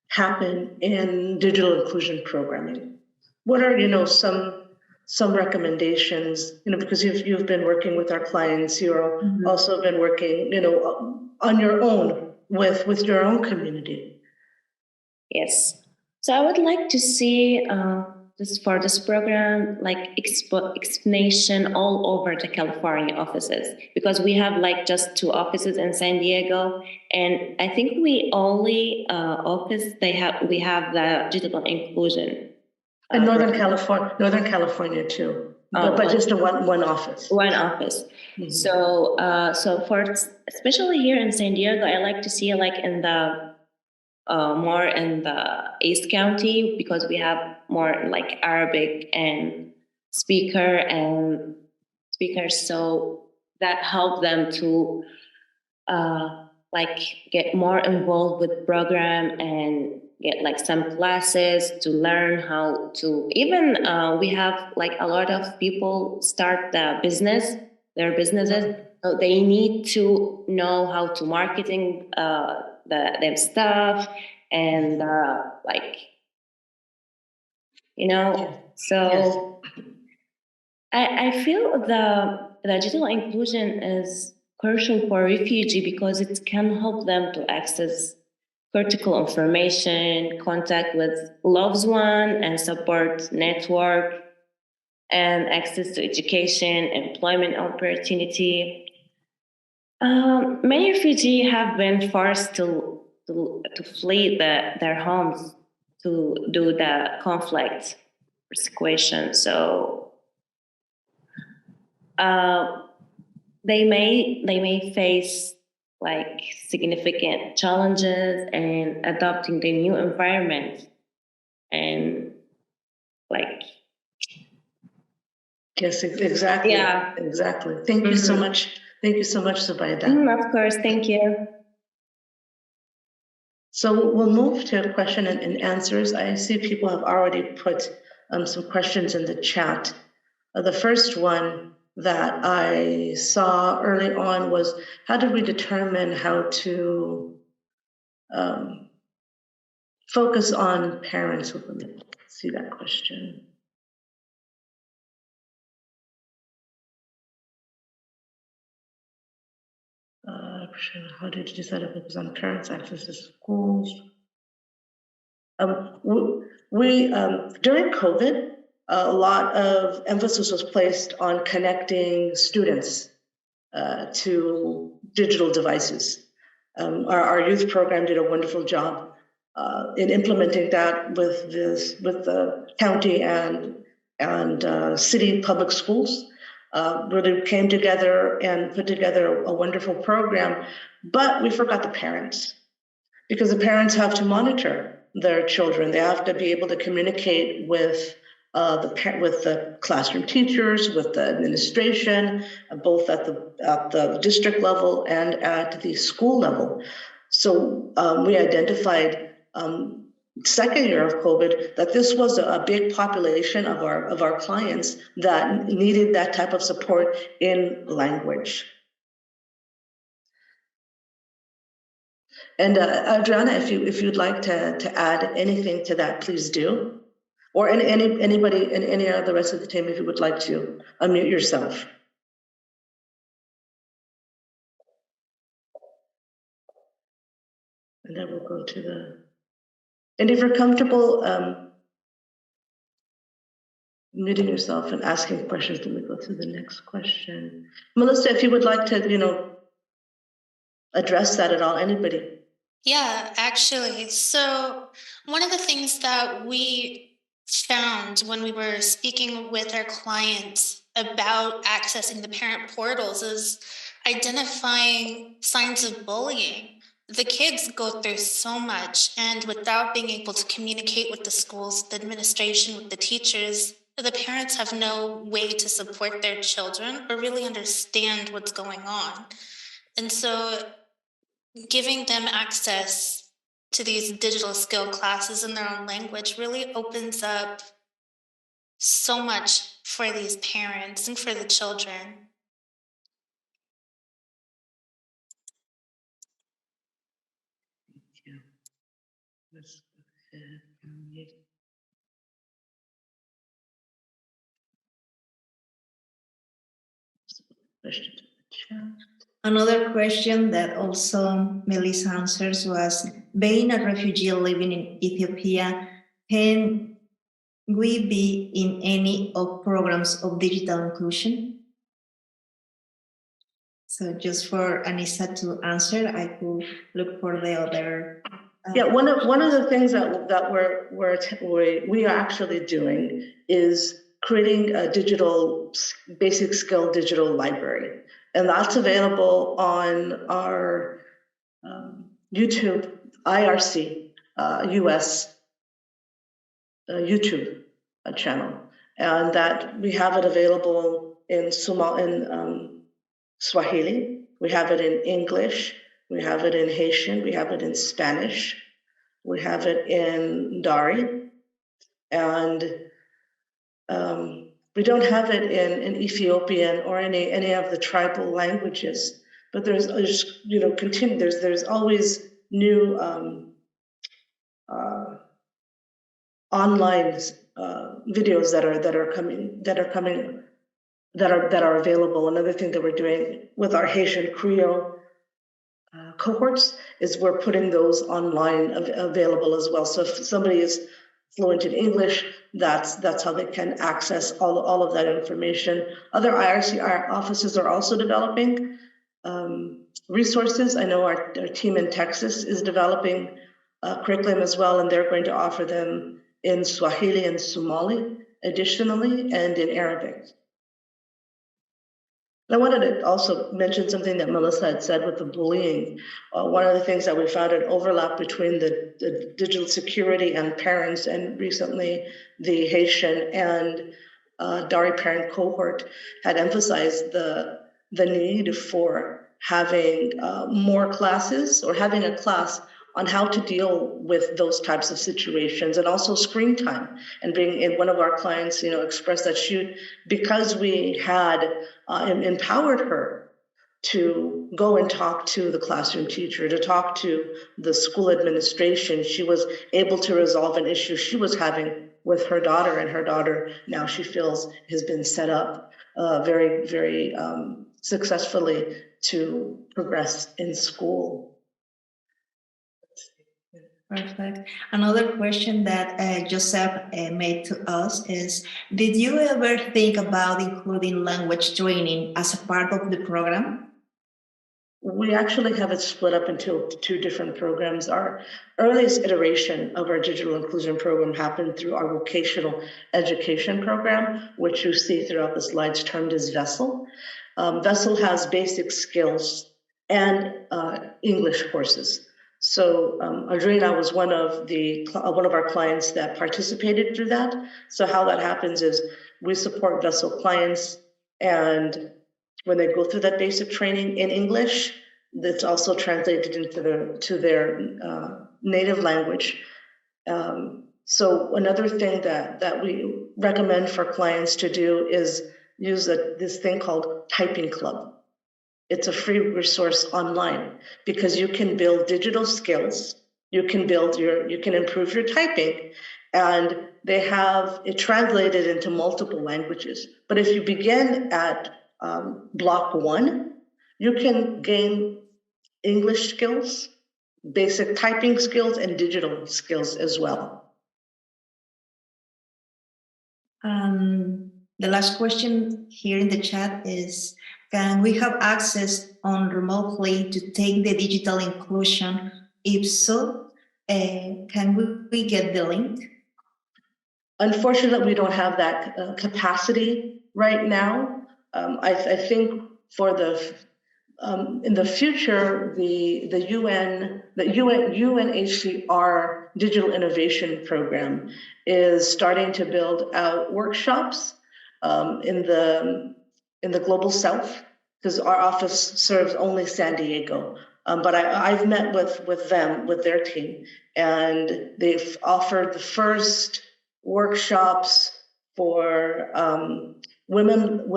happen in digital inclusion programming? What are some recommendations? Because you've been working with our clients, you're also been working on your own with your own community. Yes. So I would like to see for this program, explanation all over the California offices, because we have just 2 offices in San Diego, and I think we only office we have the digital inclusion. And Northern California too, but just in one office. One office. So for especially here in San Diego, I like to see in the more in the East County, because we have more Arabic and speakers, so that help them to get more involved with program and get some classes to learn how to even we have a lot of people start their businesses, so they need to know how to marketing them stuff, and so I feel the digital inclusion is crucial for refugee, because it can help them to access critical information, contact with loved one, and support network, and access to education, employment opportunity. Many refugees have been forced to flee their homes to do the conflict persecution. So they may face significant challenges in adopting the new environment, and yes, exactly. Yeah. Exactly. Thank you so much. Thank you so much, Zubaida. Of course, thank you. So we'll move to question and answers. I see people have already put some questions in the chat. The first one that I saw early on was, how did we determine how to focus on parents? Let me see that question. How did you decide if it was on parents' access to schools? During COVID, a lot of emphasis was placed on connecting students to digital devices. Our youth program did a wonderful job in implementing that with the county and city public schools. Really came together and put together a wonderful program, but we forgot the parents, because the parents have to monitor their children. They have to be able to communicate with the classroom teachers, with the administration, both at the district level and at the school level. So we identified second year of COVID that this was a big population of our clients that needed that type of support in language. And Adriana, if you'd like to add anything to that, please do. Or anybody and any of the rest of the team, if you would like to unmute yourself. And then we'll go to the. And if you're comfortable muting yourself and asking questions, let me go to the next question. Melissa, if you would like to, address that at all, anybody. Yeah, actually. So one of the things that we found when we were speaking with our clients about accessing the parent portals is identifying signs of bullying. The kids go through so much, and without being able to communicate with the schools, the administration, with the teachers, the parents have no way to support their children or really understand what's going on. And so giving them access to these digital skill classes in their own language really opens up so much for these parents and for the children. Another question that also Melissa answers was, being a refugee living in Ethiopia, can we be in any of programs of digital inclusion? So just for Anissa to answer, I could look for the other. Yeah, one of the things that we are actually doing is creating a digital basic skill digital library, and that's available on our YouTube IRC US YouTube channel, and that we have it available in Swahili, we have it in English, we have it in Haitian, we have it in Spanish, we have it in Dari, and we don't have it in Ethiopian or any of the tribal languages. But there's always new online videos that are available. Another thing that we're doing with our Haitian Creole cohorts is we're putting those online available as well. So if somebody is fluent in English, that's how they can access all of that information. Other IRC offices are also developing resources. I know our team in Texas is developing curriculum as well, and they're going to offer them in Swahili and Somali additionally, and in Arabic. I wanted to also mention something that Melissa had said with the bullying. One of the things that we found an overlap between the digital security and parents, and recently the Haitian and Dari parent cohort had emphasized the need for having more classes, or having a class on how to deal with those types of situations, and also screen time. And being in one of our clients, expressed that because we had empowered her to go and talk to the classroom teacher, to talk to the school administration, she was able to resolve an issue she was having with her daughter, and her daughter now she feels has been set up very, very successfully to progress in school. Perfect. Another question that Joseph made to us is, did you ever think about including language training as a part of the program? We actually have it split up into two different programs. Our earliest iteration of our digital inclusion program happened through our vocational education program, which you see throughout the slides termed as VESSEL. VESSEL has basic skills and English courses. So Adrina was one of our clients that participated through that. So how that happens is we support VESSEL clients, and when they go through that basic training in English, that's also translated into their native language. So another thing that we recommend for clients to do is use this thing called Typing Club. It's a free resource online because you can build digital skills, you can improve your typing, and they have it translated into multiple languages. But if you begin at block 1, you can gain English skills, basic typing skills, and digital skills as well. The last question here in the chat is, can we have access on remotely to take the digital inclusion? If so, can we get the link? Unfortunately, we don't have that capacity right now. I think for in the future, the UNHCR Digital Innovation Program is starting to build out workshops in the Global South, because our office serves only San Diego. But I've met with their team, and they've offered the first workshops for women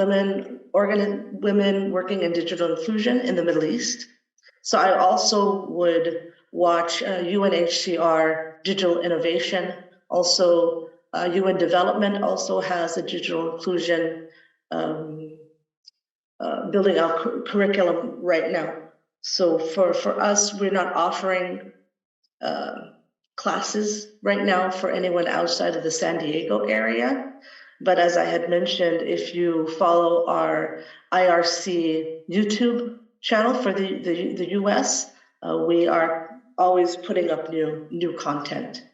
working in digital inclusion in the Middle East. So I also would watch UNHCR Digital Innovation. Also, UN Development also has a digital inclusion building out curriculum right now. So for us, we're not offering classes right now for anyone outside of the San Diego area. But as I had mentioned, if you follow our IRC YouTube channel for the US, we are always putting up new content.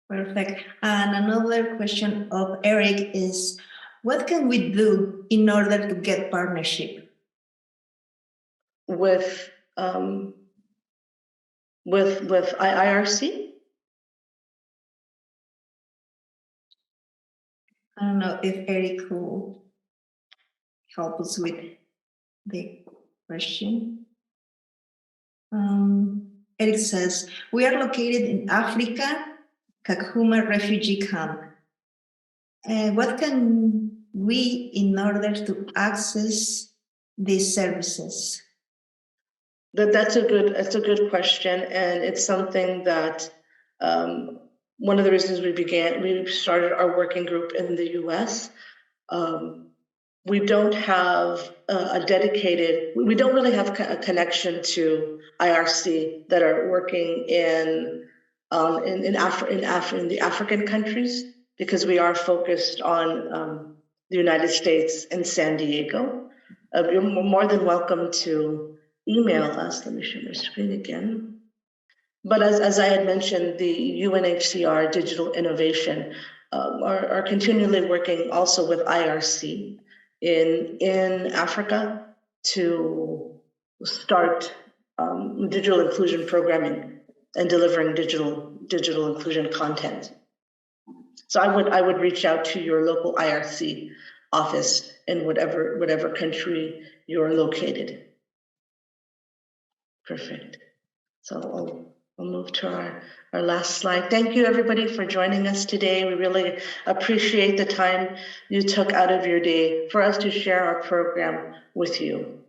Perfect. And another question of Eric is, what can we do in order to get partnership? With IRC? I don't know if Eric will help us with the question. Eric says, we are located in Africa, Kakuma refugee camp. What can we in order to access these services? That's a good question, and it's something that one of the reasons we started our working group in the US. We don't have we don't really have a connection to IRC that are working in the African countries, because we are focused on the United States and San Diego. You're more than welcome to email us. Let me share my screen again. But as I had mentioned, the UNHCR Digital Innovation are continually working also with IRC in Africa to start digital inclusion programming and delivering digital inclusion content. So I would reach out to your local IRC office in whatever country you're located. Perfect. So I'll move to our last slide. Thank you, everybody, for joining us today. We really appreciate the time you took out of your day for us to share our program with you.